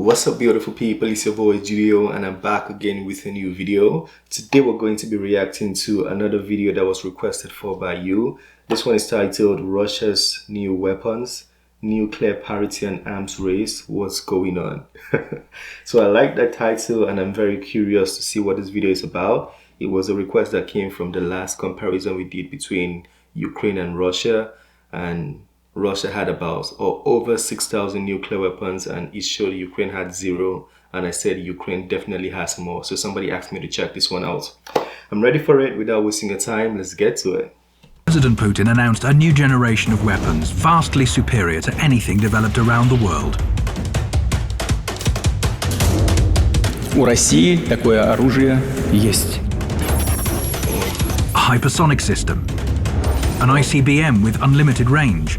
What's up, beautiful people? It's your boy Judeo and I'm back again with a new video. Today we're going to be reacting to another video that was requested for by you. This one is titled Russia's New Weapons, Nuclear Parity and Arms Race, What's Going On? So I like that title and I'm very curious to see what this video is about. It was a request that came from the last comparison we did between Ukraine and Russia, and Russia had about over 6,000 nuclear weapons and it showed Ukraine had 0, and I said Ukraine definitely has more. So somebody asked me to check this one out. I'm ready for it. Without wasting your time, let's get to it. President Putin announced a new generation of weapons vastly superior to anything developed around the world. У России такое оружие есть. A hypersonic system, an ICBM with unlimited range,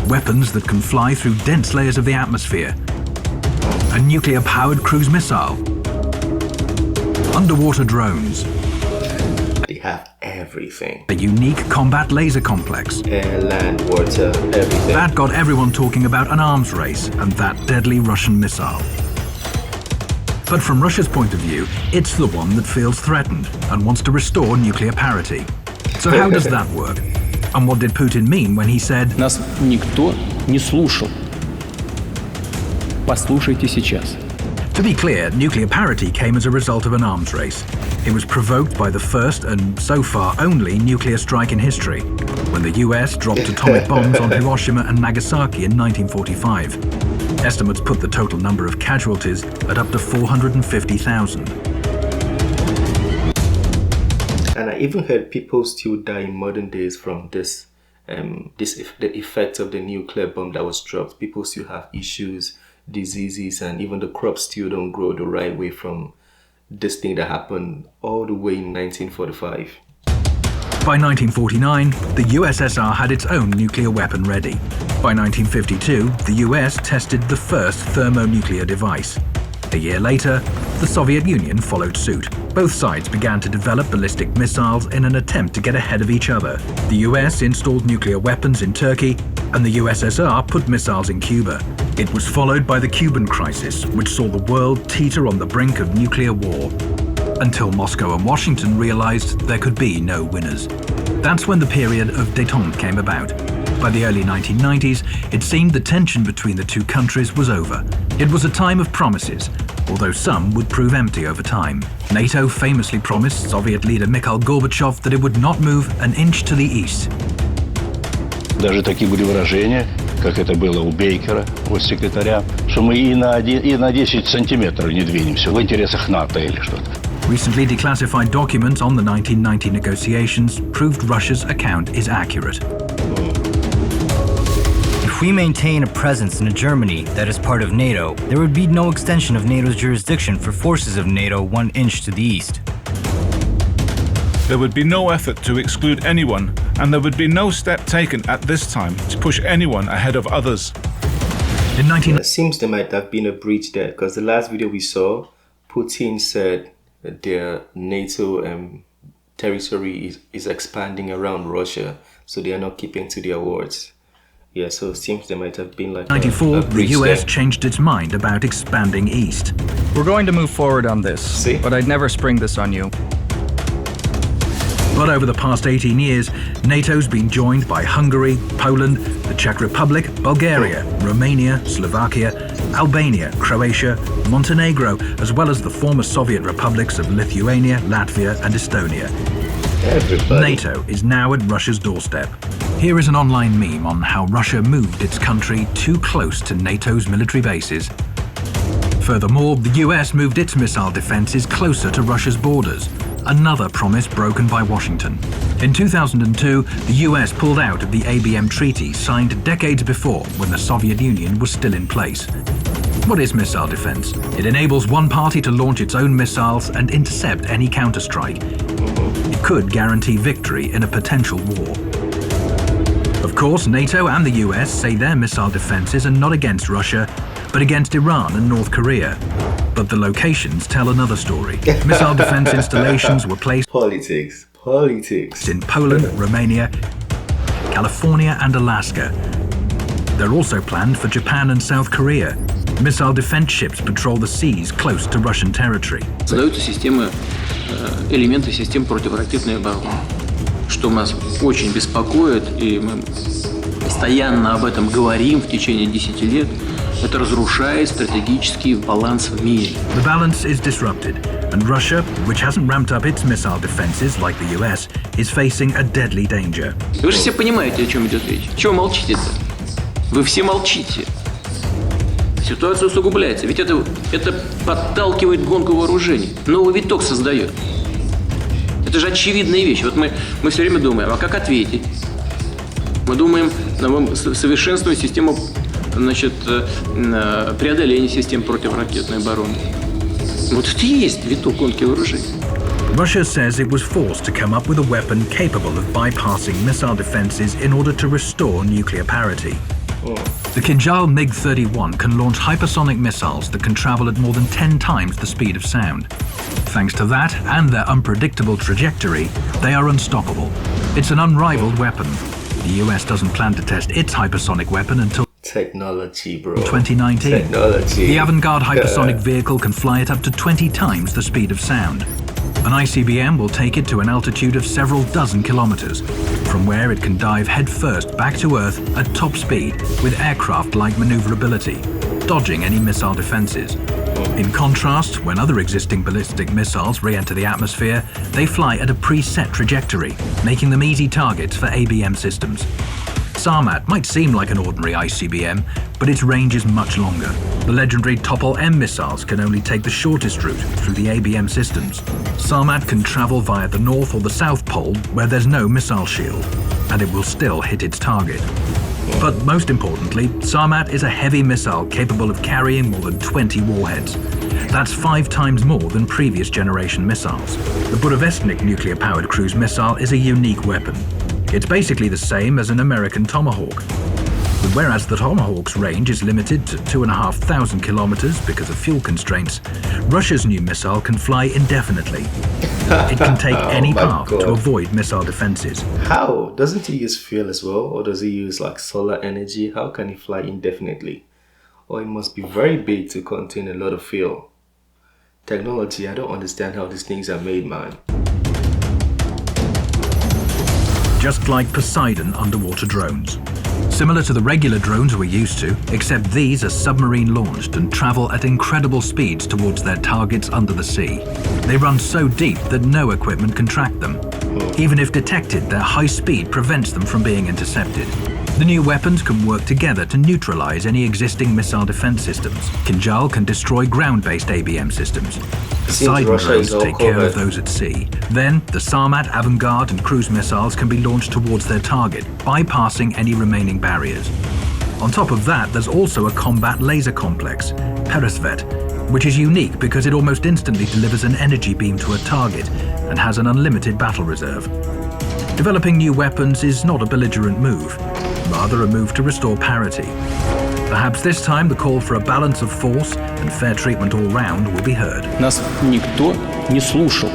weapons that can fly through dense layers of the atmosphere, a nuclear-powered cruise missile, underwater drones, They have everything. a unique combat laser complex. Air, land, water, everything. That got everyone talking about an arms race and that deadly Russian missile. But from Russia's point of view, it's the one that feels threatened and wants to restore nuclear parity. So how does that work? And what did Putin mean when he said, Нас никто не слушал. Послушайте сейчас. To be clear, nuclear parity came as a result of an arms race. It was provoked by the first and so far only nuclear strike in history, when the US dropped atomic bombs on Hiroshima and Nagasaki in 1945. Estimates put the total number of casualties at up to 450,000. And I even heard people still die in modern days from the effect of the nuclear bomb that was dropped. People still have issues, diseases, and even the crops still don't grow the right way from this thing that happened all the way in 1945. By 1949, the USSR had its own nuclear weapon ready. By 1952, the US tested the first thermonuclear device. A year later, the Soviet Union followed suit. Both sides began to develop ballistic missiles in an attempt to get ahead of each other. The US installed nuclear weapons in Turkey, and the USSR put missiles in Cuba. It was followed by the Cuban crisis, which saw the world teeter on the brink of nuclear war, until Moscow and Washington realized there could be no winners. That's when the period of détente came about. By the early 1990s, it seemed the tension between the two countries was over. It was a time of promises, although some would prove empty over time. NATO famously promised Soviet leader Mikhail Gorbachev that it would not move an inch to the east. Даже такие были выражения, как это было у Бейкера, госсекретаря, что мы и на 10 сантиметров не двинемся в интересах НАТО или что-то. Recently declassified documents on the 1990 negotiations proved Russia's account is accurate. If we maintain a presence in a Germany that is part of NATO, there would be no extension of NATO's jurisdiction for forces of NATO 1 inch to the east. There would be no effort to exclude anyone, and there would be no step taken at this time to push anyone ahead of others. In 19... It seems there might have been a breach there, because the last video we saw, Putin said that their NATO territory is expanding around Russia, so they are not keeping to their words. Yeah, so it seems there might have been like 1994, a the breach US there. changed its mind about expanding east. We're going to move forward on this, See? but I'd never spring this on you. But over the past 18 years, NATO's been joined by Hungary, Poland, the Czech Republic, Bulgaria, Romania, Slovakia, Albania, Croatia, Montenegro, as well as the former Soviet republics of Lithuania, Latvia, and Estonia. Everybody. NATO is now at Russia's doorstep. Here is an online meme on how Russia moved its country too close to NATO's military bases. Furthermore, the US moved its missile defenses closer to Russia's borders, another promise broken by Washington. In 2002, the US pulled out of the ABM treaty signed decades before when the Soviet Union was still in place. What is missile defense? It enables one party to launch its own missiles and intercept any counterstrike. It could guarantee victory in a potential war. Of course, NATO and the US say their missile defenses are not against Russia, but against Iran and North Korea. But the locations tell another story. Missile defense installations were placed Politics. in Poland, Romania, California and Alaska. They're also planned for Japan and South Korea. Missile defense ships patrol the seas close to Russian territory. Создаются системы, элементы систем противоракетной обороны, что нас очень беспокоит, и мы постоянно об этом говорим в течение 10 лет. Это разрушает стратегический баланс в мире. The balance is disrupted, and Russia, which hasn't ramped up its missile defenses like the US, is facing a deadly danger. Вы же все понимаете, о чем идет речь. Чего молчите-то? Вы все молчите. Ситуация усугубляется, ведь это подталкивает гонку вооружений, новый виток создает. Это же очевидная вещь. Вот мы все время думаем, а как ответить? Мы думаем, совершенствовать систему, значит, преодоления систем противоракетной обороны. Вот это и есть виток гонки вооружений. Russia says it was forced to come up with a weapon capable of bypassing missile defenses in order to restore nuclear parity. The Kinjal MiG-31 can launch hypersonic missiles that can travel at more than 10 times the speed of sound. Thanks to that and their unpredictable trajectory, they are unstoppable. It's an unrivaled weapon. The US doesn't plan to test its hypersonic weapon until Technology, bro. 2019. Technology. The avant-garde hypersonic vehicle can fly at up to 20 times the speed of sound. An ICBM will take it to an altitude of several dozen kilometers, from where it can dive headfirst back to Earth at top speed with aircraft-like maneuverability, dodging any missile defenses. In contrast, when other existing ballistic missiles re-enter the atmosphere, they fly at a preset trajectory, making them easy targets for ABM systems. Sarmat might seem like an ordinary ICBM, but its range is much longer. The legendary Topol-M missiles can only take the shortest route through the ABM systems. Sarmat can travel via the North or the South Pole where there's no missile shield, and it will still hit its target. But most importantly, Sarmat is a heavy missile capable of carrying more than 20 warheads. That's 5 times more than previous generation missiles. The Burevestnik nuclear-powered cruise missile is a unique weapon. It's basically the same as an American Tomahawk. But whereas the Tomahawk's range is limited to 2,500 kilometers because of fuel constraints, Russia's new missile can fly indefinitely. It can take any path to avoid missile defenses. How? Doesn't he use fuel as well? Or does he use like solar energy? How can he fly indefinitely? Or it must be very big to contain a lot of fuel. Technology, I don't understand how these things are made, man. Just like Poseidon underwater drones. Similar to the regular drones we're used to, except these are submarine launched and travel at incredible speeds towards their targets under the sea. They run so deep that no equipment can track them. Even if detected, their high speed prevents them from being intercepted. The new weapons can work together to neutralize any existing missile defense systems. Kinjal can destroy ground-based ABM systems. Poseidon drones take care of those at sea. Then, the Sarmat, Avangard and cruise missiles can be launched towards their target, bypassing any remaining barriers. On top of that, there's also a combat laser complex, Peresvet, which is unique because it almost instantly delivers an energy beam to a target and has an unlimited battle reserve. Developing new weapons is not a belligerent move, rather a move to restore parity. Perhaps this time the call for a balance of force and fair treatment all round will be heard. Нас никто не слушал.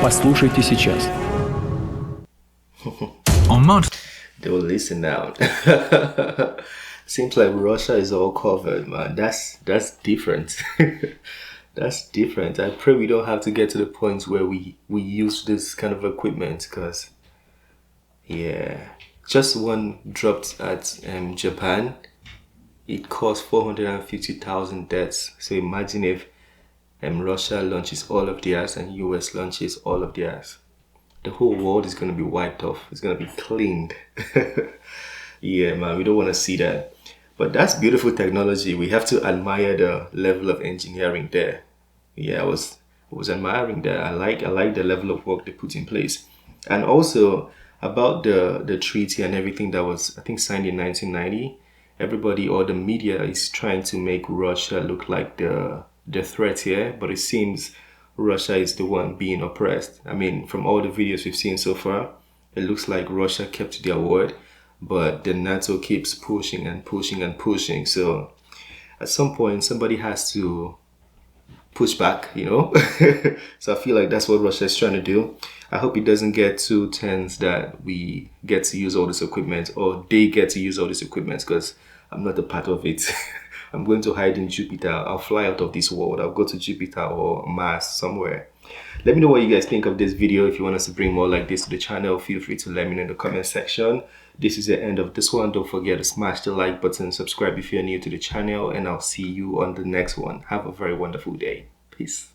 Послушайте сейчас. On March, They will listen now. Seems like Russia is all covered, man. That's different. That's different. I pray we don't have to get to the point where we use this kind of equipment, because yeah, just one dropped at Japan. It caused 450,000 deaths. So imagine if Russia launches all of theirs and US launches all of theirs. The whole world is going to be wiped off. It's going to be cleaned. Yeah, man, we don't want to see that. But that's beautiful technology. We have to admire the level of engineering there. Yeah, I was admiring that. I like the level of work they put in place. And also about the treaty and everything that was, I think, signed in 1990. Everybody, or the media, is trying to make Russia look like the threat here, but it seems Russia is the one being oppressed. I mean, from all the videos we've seen so far, it looks like Russia kept their word, but the NATO keeps pushing and pushing and pushing. So at some point, somebody has to push back, you know? So I feel like that's what Russia is trying to do. I hope it doesn't get too tense that we get to use all this equipment, or they get to use all this equipment, because I'm not a part of it. I'm going to hide in Jupiter. I'll fly out of this world. I'll go to Jupiter or Mars somewhere. Let me know what you guys think of this video. If you want us to bring more like this to the channel, feel free to let me know in the comment section. This is the end of this one. Don't forget to smash the like button, subscribe if you're new to the channel, and I'll see you on the next one. Have a very wonderful day. Peace.